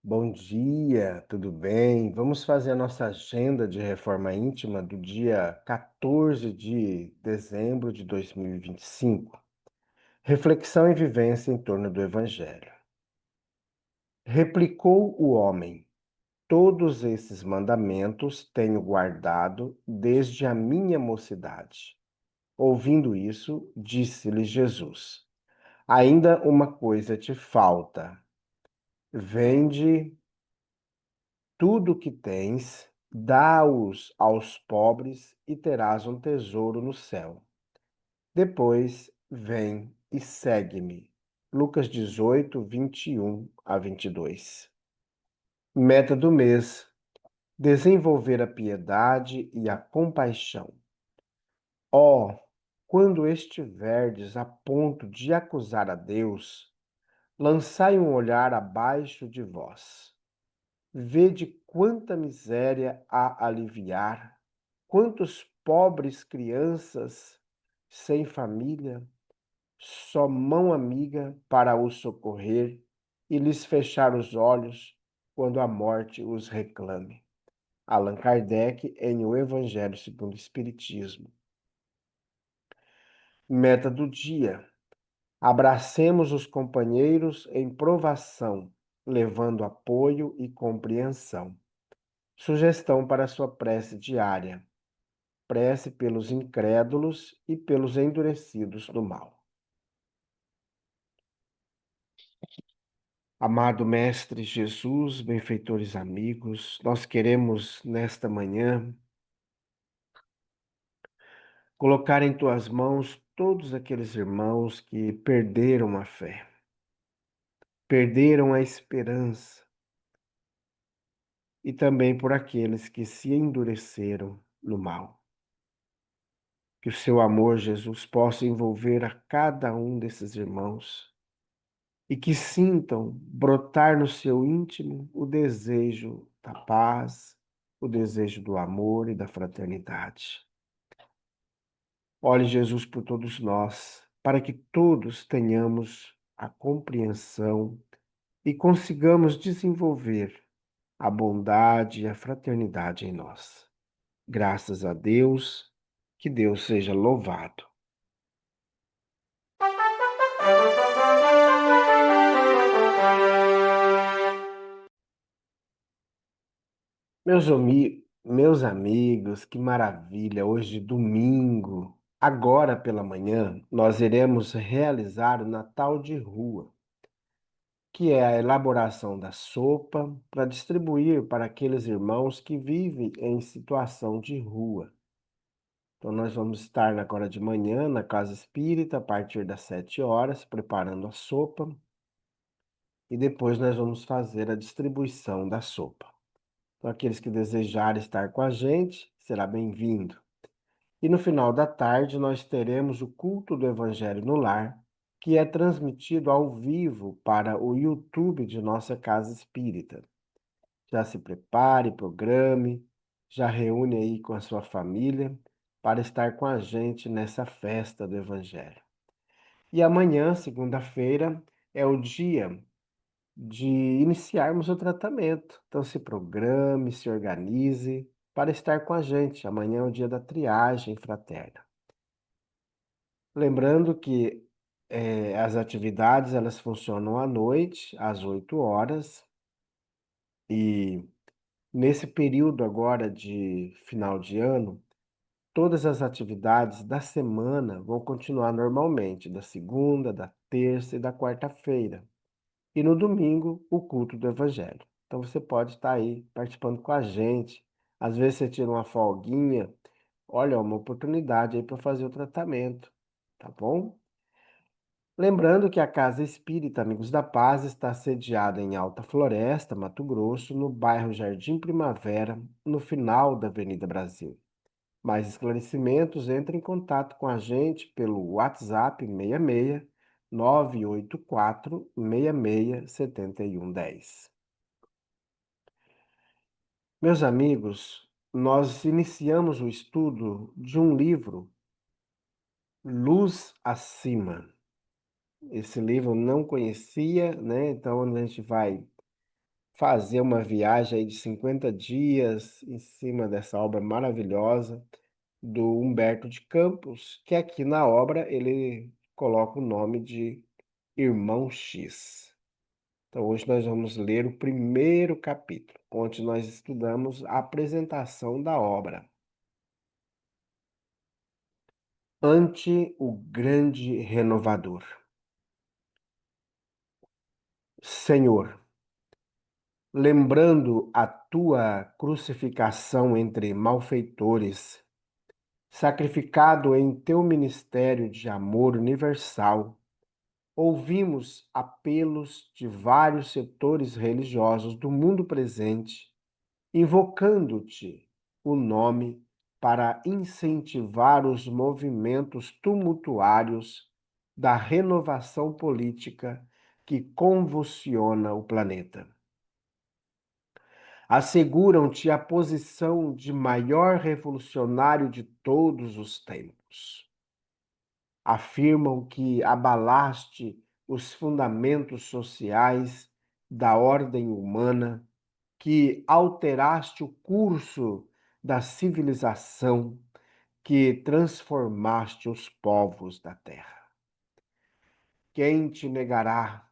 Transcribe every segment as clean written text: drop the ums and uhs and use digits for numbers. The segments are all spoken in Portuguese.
Bom dia, tudo bem? Vamos fazer a nossa agenda de reforma íntima do dia 14 de dezembro de 2025. Reflexão e vivência em torno do Evangelho. Replicou o homem: Todos esses mandamentos tenho guardado desde a minha mocidade. Ouvindo isso, disse-lhe Jesus: Ainda uma coisa te falta. Vende tudo o que tens, dá-os aos pobres e terás um tesouro no céu. Depois, vem e segue-me. Lucas 18, 21 a 22. Meta do mês: desenvolver a piedade e a compaixão. Ó, quando estiverdes a ponto de acusar a Deus, lançai um olhar abaixo de vós. Vede quanta miséria há aliviar, quantos pobres crianças sem família, só mão amiga para os socorrer e lhes fechar os olhos quando a morte os reclame. Allan Kardec em O Evangelho segundo o Espiritismo. Meta do dia: abracemos os companheiros em provação, levando apoio e compreensão. Sugestão para sua prece diária: prece pelos incrédulos e pelos endurecidos do mal. Amado Mestre Jesus, benfeitores amigos, nós queremos nesta manhã colocar em tuas mãos todos aqueles irmãos que perderam a fé, perderam a esperança, e também por aqueles que se endureceram no mal. Que o seu amor, Jesus, possa envolver a cada um desses irmãos e que sintam brotar no seu íntimo o desejo da paz, o desejo do amor e da fraternidade. Olhe, Jesus, por todos nós, para que todos tenhamos a compreensão e consigamos desenvolver a bondade e a fraternidade em nós. Graças a Deus, que Deus seja louvado. Meus amigos, que maravilha! Hoje, domingo, agora pela manhã, nós iremos realizar o Natal de Rua, que é a elaboração da sopa para distribuir para aqueles irmãos que vivem em situação de rua. Então, nós vamos estar agora de manhã na Casa Espírita, a partir das 7 horas, preparando a sopa, e depois nós vamos fazer a distribuição da sopa. Então, aqueles que desejarem estar com a gente, será bem-vindo. E no final da tarde, nós teremos o culto do Evangelho no Lar, que é transmitido ao vivo para o YouTube de nossa Casa Espírita. Já se prepare, programe, já reúne aí com a sua família para estar com a gente nessa festa do Evangelho. E amanhã, segunda-feira, é o dia de iniciarmos o tratamento. Então, se programe, se organize para estar com a gente. Amanhã é o dia da triagem fraterna. Lembrando que as atividades elas funcionam à noite, às 8 horas, e nesse período agora de final de ano, todas as atividades da semana vão continuar normalmente, da segunda, da terça e da quarta-feira. E no domingo, o culto do Evangelho. Então você pode estar aí participando com a gente. Às vezes você tira uma folguinha. Olha, é uma oportunidade aí para fazer o tratamento, tá bom? Lembrando que a Casa Espírita Amigos da Paz está sediada em Alta Floresta, Mato Grosso, no bairro Jardim Primavera, no final da Avenida Brasil. Mais esclarecimentos, entre em contato com a gente pelo WhatsApp 66 984 66 7110. Meus amigos, nós iniciamos o estudo de um livro, Luz Acima. Esse livro eu não conhecia, né? Então a gente vai fazer uma viagem aí de 50 dias em cima dessa obra maravilhosa do Humberto de Campos, que aqui na obra ele coloca o nome de Irmão X. Então, hoje nós vamos ler o primeiro capítulo, onde nós estudamos a apresentação da obra. Ante o grande renovador. Senhor, lembrando a tua crucificação entre malfeitores, sacrificado em teu ministério de amor universal, ouvimos apelos de vários setores religiosos do mundo presente, invocando-te o nome para incentivar os movimentos tumultuários da renovação política que convulsiona o planeta. Asseguram-te a posição de maior revolucionário de todos os tempos. Afirmam que abalaste os fundamentos sociais da ordem humana, que alteraste o curso da civilização, que transformaste os povos da terra. Quem te negará,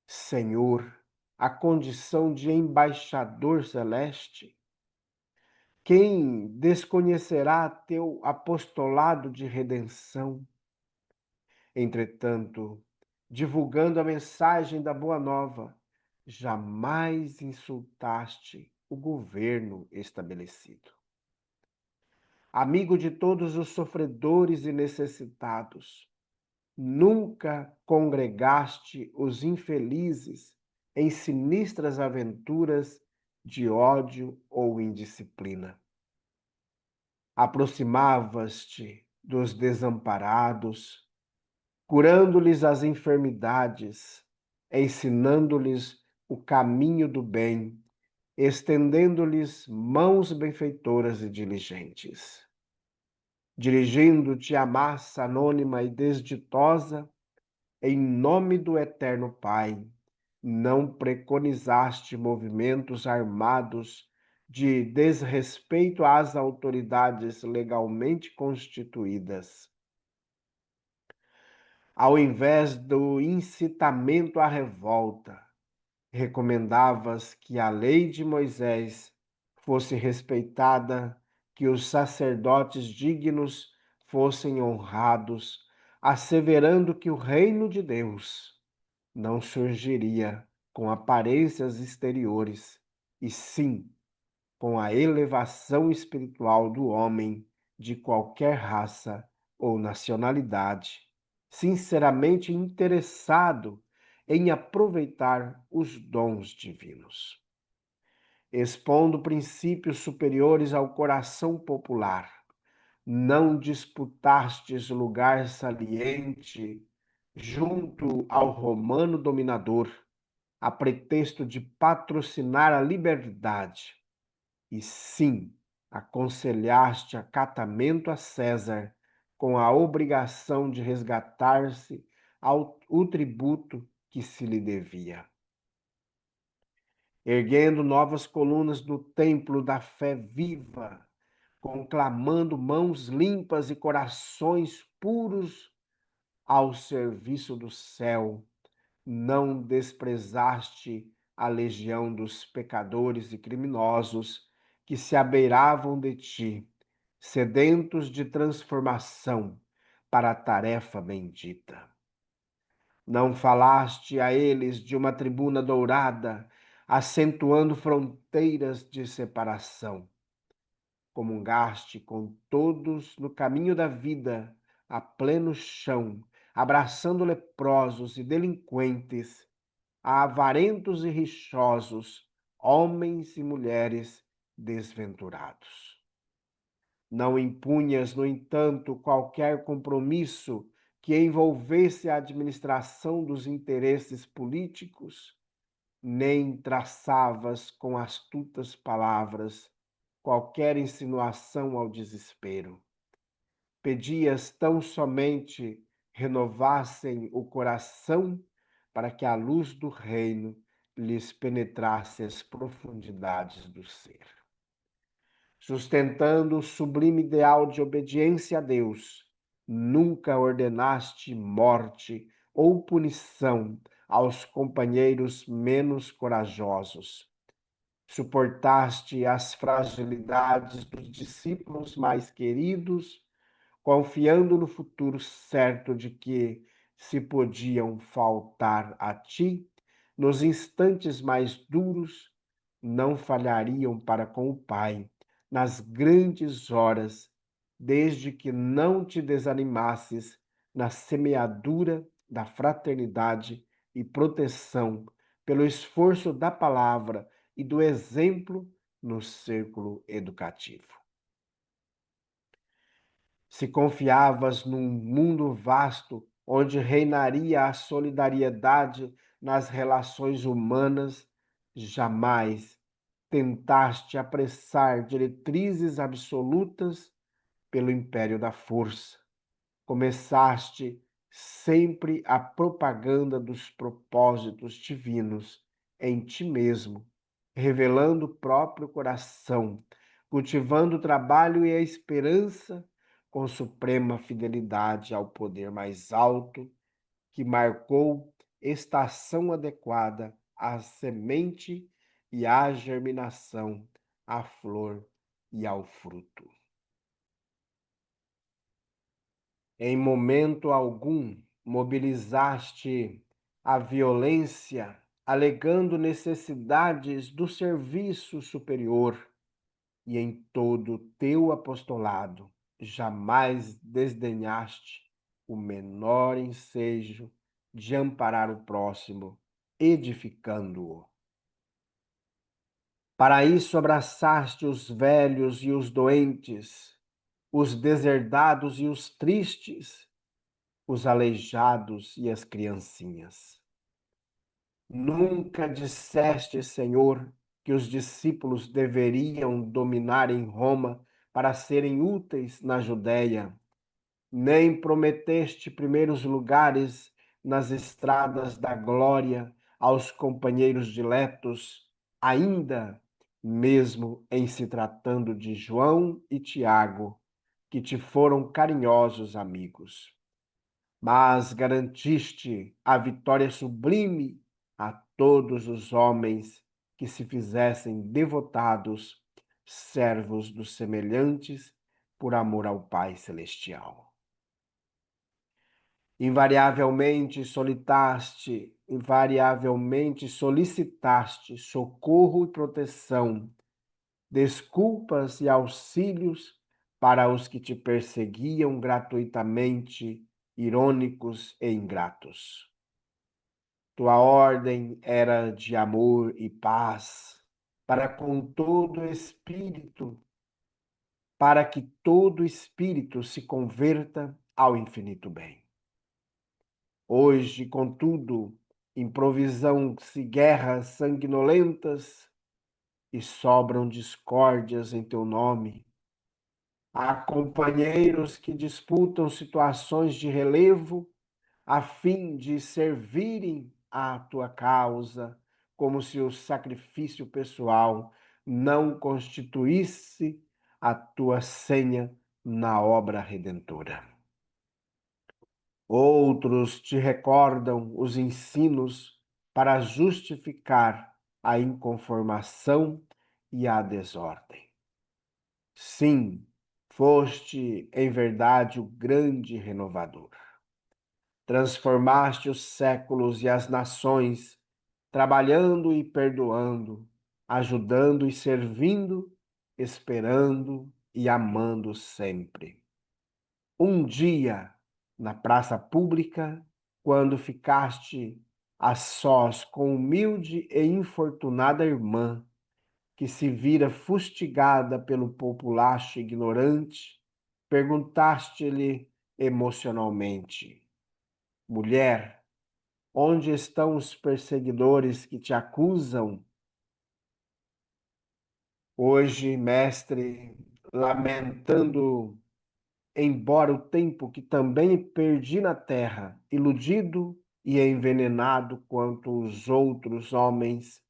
Senhor, a condição de embaixador celeste? Quem desconhecerá teu apostolado de redenção? Entretanto, divulgando a mensagem da Boa Nova, jamais insultaste o governo estabelecido. Amigo de todos os sofredores e necessitados, nunca congregaste os infelizes em sinistras aventuras de ódio ou indisciplina. Aproximavas-te dos desamparados, curando-lhes as enfermidades, ensinando-lhes o caminho do bem, estendendo-lhes mãos benfeitoras e diligentes. Dirigindo-te à massa anônima e desditosa, em nome do Eterno Pai, não preconizaste movimentos armados de desrespeito às autoridades legalmente constituídas. Ao invés do incitamento à revolta, recomendavas que a lei de Moisés fosse respeitada, que os sacerdotes dignos fossem honrados, asseverando que o reino de Deus não surgiria com aparências exteriores, e sim com a elevação espiritual do homem de qualquer raça ou nacionalidade, sinceramente interessado em aproveitar os dons divinos. Expondo princípios superiores ao coração popular, não disputastes lugar saliente junto ao romano dominador, a pretexto de patrocinar a liberdade, e sim aconselhaste acatamento a César, com a obrigação de resgatar-se o tributo que se lhe devia. Erguendo novas colunas no templo da fé viva, conclamando mãos limpas e corações puros ao serviço do céu, não desprezaste a legião dos pecadores e criminosos que se abeiravam de ti, sedentos de transformação para a tarefa bendita. Não falaste a eles de uma tribuna dourada, acentuando fronteiras de separação. Comungaste com todos no caminho da vida, a pleno chão, abraçando leprosos e delinquentes, avarentos e rixosos, homens e mulheres desventurados. Não impunhas, no entanto, qualquer compromisso que envolvesse a administração dos interesses políticos, nem traçavas com astutas palavras qualquer insinuação ao desespero. Pedias tão somente renovassem o coração para que a luz do reino lhes penetrasse as profundidades do ser. Sustentando o sublime ideal de obediência a Deus, nunca ordenaste morte ou punição aos companheiros menos corajosos. Suportaste as fragilidades dos discípulos mais queridos, confiando no futuro certo de que, se podiam faltar a ti, nos instantes mais duros, não falhariam para com o Pai, nas grandes horas, desde que não te desanimasses na semeadura da fraternidade e proteção, pelo esforço da palavra e do exemplo no círculo educativo. Se confiavas num mundo vasto onde reinaria a solidariedade nas relações humanas, jamais tentaste apressar diretrizes absolutas pelo império da força. Começaste sempre a propaganda dos propósitos divinos em ti mesmo, revelando o próprio coração, cultivando o trabalho e a esperança com suprema fidelidade ao poder mais alto que marcou estação adequada à semente e à germinação, à flor e ao fruto. Em momento algum mobilizaste a violência, alegando necessidades do serviço superior, e em todo o teu apostolado jamais desdenhaste o menor ensejo de amparar o próximo, edificando-o. Para isso abraçaste os velhos e os doentes, os deserdados e os tristes, os aleijados e as criancinhas. Nunca disseste, Senhor, que os discípulos deveriam dominar em Roma para serem úteis na Judéia, nem prometeste primeiros lugares nas estradas da glória aos companheiros diletos, ainda mesmo em se tratando de João e Tiago, que te foram carinhosos amigos. Mas garantiste a vitória sublime a todos os homens que se fizessem devotados, servos dos semelhantes, por amor ao Pai Celestial. Invariavelmente solicitaste socorro e proteção, desculpas e auxílios para os que te perseguiam gratuitamente, irônicos e ingratos. Tua ordem era de amor e paz, para que todo espírito se converta ao infinito bem. Hoje, contudo, improvisam-se guerras sanguinolentas e sobram discórdias em teu nome. Há companheiros que disputam situações de relevo a fim de servirem à tua causa, como se o sacrifício pessoal não constituísse a tua senha na obra redentora. Outros te recordam os ensinos para justificar a inconformação e a desordem. Sim, foste em verdade o grande renovador. Transformaste os séculos e as nações, trabalhando e perdoando, ajudando e servindo, esperando e amando sempre. Um dia, na praça pública, quando ficaste a sós com humilde e infortunada irmã, que se vira fustigada pelo populacho ignorante, perguntaste-lhe emocionalmente: mulher, onde estão os perseguidores que te acusam? Hoje, mestre, lamentando, embora o tempo que também perdi na terra, iludido e envenenado quanto os outros homens,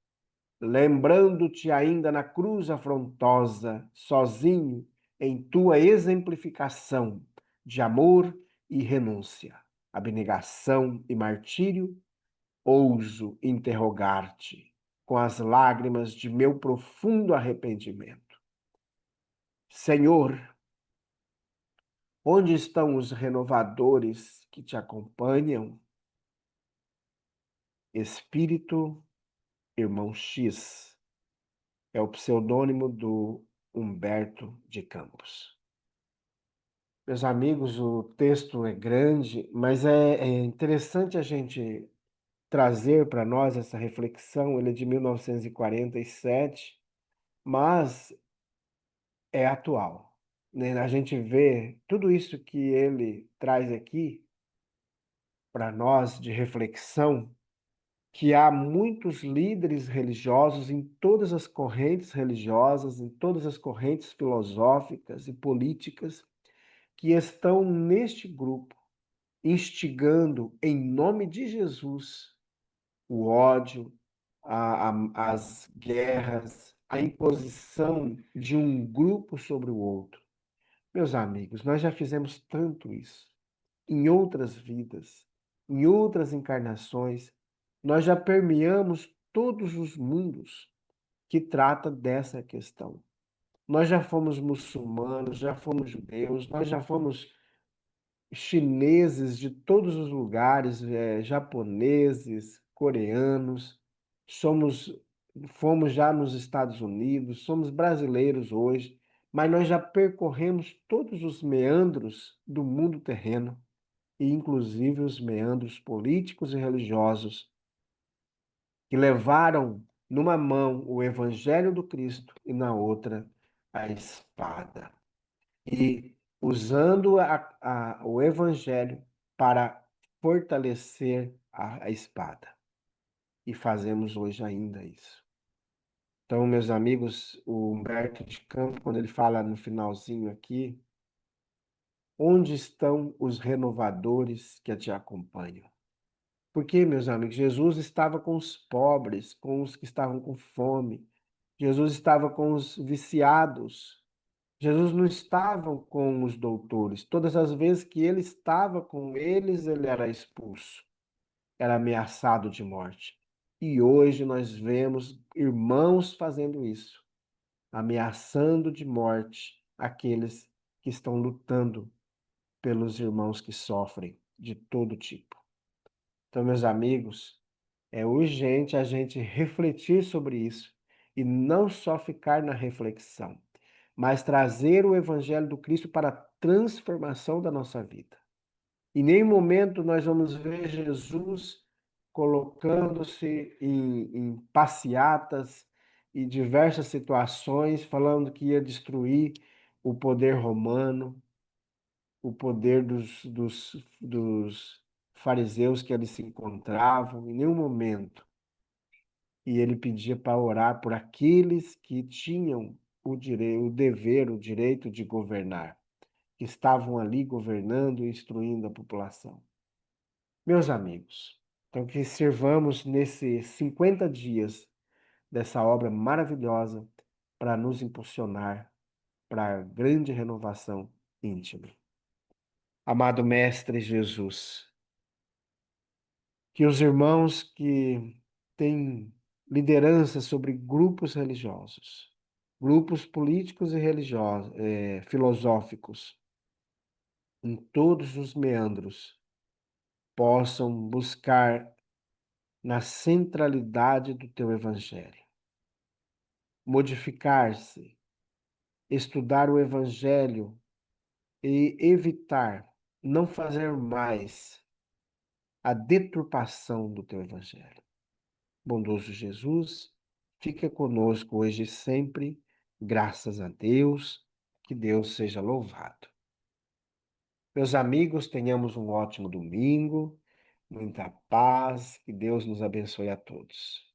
lembrando-te ainda na cruz afrontosa, sozinho, em tua exemplificação de amor e renúncia, abnegação e martírio, ouso interrogar-te com as lágrimas de meu profundo arrependimento. Senhor, onde estão os renovadores que te acompanham? Espírito, irmão X, é o pseudônimo do Humberto de Campos. Meus amigos, o texto é grande, mas é interessante a gente trazer para nós essa reflexão. Ele é de 1947, mas é atual, né? A gente vê tudo isso que ele traz aqui para nós de reflexão, que há muitos líderes religiosos em todas as correntes religiosas, em todas as correntes filosóficas e políticas que estão neste grupo, instigando em nome de Jesus o ódio, as guerras, a imposição de um grupo sobre o outro. Meus amigos, nós já fizemos tanto isso em outras vidas, em outras encarnações. Nós já permeamos todos os mundos que trata dessa questão. Nós já fomos muçulmanos, já fomos judeus, nós já fomos chineses de todos os lugares, japoneses, coreanos, somos, fomos já nos Estados Unidos, somos brasileiros hoje, mas nós já percorremos todos os meandros do mundo terreno, e inclusive os meandros políticos e religiosos, que levaram numa mão o Evangelho do Cristo e na outra a espada e usando o evangelho para fortalecer a espada. E fazemos hoje ainda isso. Então, meus amigos, o Humberto de Campos, quando ele fala no finalzinho aqui, onde estão os renovadores que te acompanham? Porque, meus amigos, Jesus estava com os pobres, com os que estavam com fome. Jesus estava com os viciados. Jesus não estava com os doutores. Todas as vezes que ele estava com eles, ele era expulso, era ameaçado de morte. E hoje nós vemos irmãos fazendo isso, ameaçando de morte aqueles que estão lutando pelos irmãos que sofrem de todo tipo. Então, meus amigos, é urgente a gente refletir sobre isso e não só ficar na reflexão, mas trazer o Evangelho do Cristo para a transformação da nossa vida. Em nenhum momento nós vamos ver Jesus colocando-se em passeatas e diversas situações, falando que ia destruir o poder romano, o poder dos fariseus que ali se encontravam, em nenhum momento. E ele pedia para orar por aqueles que tinham o dever, o direito de governar, que estavam ali governando e instruindo a população. Meus amigos, então que sirvamos nesses 50 dias dessa obra maravilhosa para nos impulsionar para a grande renovação íntima. Amado Mestre Jesus, que os irmãos que têm liderança sobre grupos religiosos, grupos políticos e religiosos, filosóficos, em todos os meandros, possam buscar na centralidade do teu Evangelho, modificar-se, estudar o Evangelho e evitar, não fazer mais a deturpação do teu Evangelho. Bondoso Jesus, fica conosco hoje e sempre, graças a Deus, que Deus seja louvado. Meus amigos, tenhamos um ótimo domingo, muita paz, que Deus nos abençoe a todos.